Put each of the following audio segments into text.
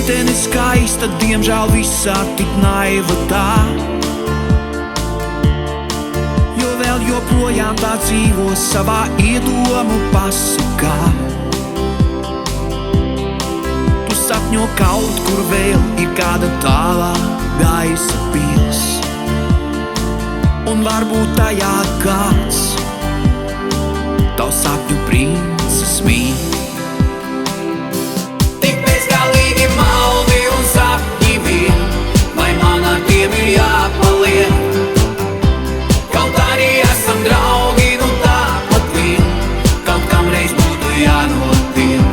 Meitene skaista, diemžēl visā tik naiva tā, jo vēl joprojām tā dzīvo savā iedomu pasakā. Tu sapņo kaut kur vēl ir kāda tālā gaisa pils, un varbūt tajā kāds tavs sapņu princis mīl. Tik bezgalīgi maldi un sapņi vien, vai man ar tiem ir jāpaliek? Kaut arī esam draugi, nu tāpat vien, kaut kam reiz būtu jānotiek.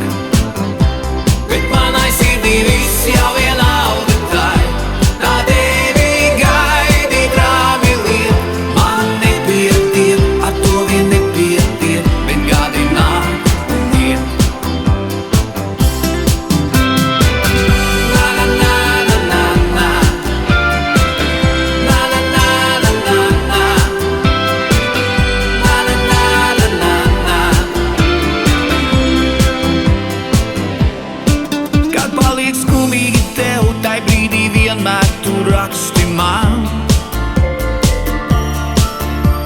Bet manai sirdī viss jau vienalga tai, tā tevi gaidīt rāmi liek. Man nepietiek, ar to vien nepietiek, bet gadi nāk un iet. Na na na na na na, na na na na na na, na na na na na. Kad paliek skumīgi tev, tai brīdī vienmēr tu raksti man.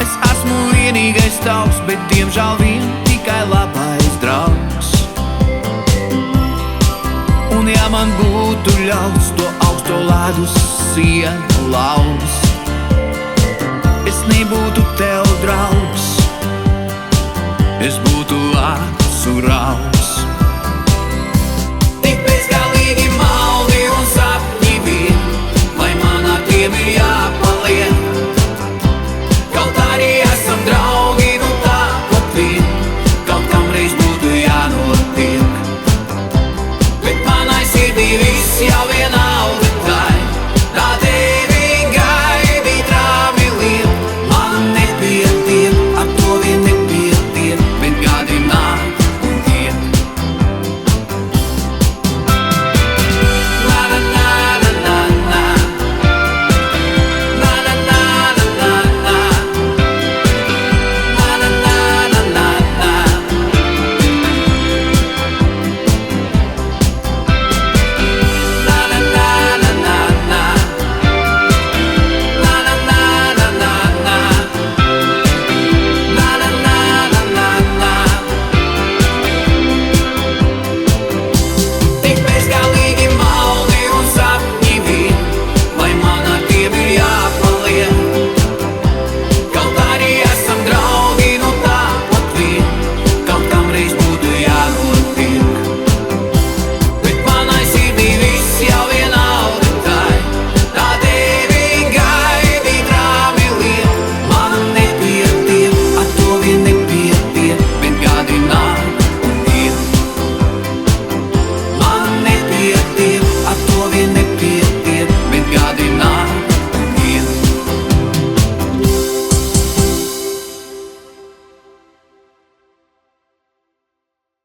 Es esmu vienīgais tavs, bet diemžēl vien tikai labais draugs. Un ja man būtu ļauts to augsto ledus sienu lauzt, es nebūtu tev draugs, es būtu acu raugs.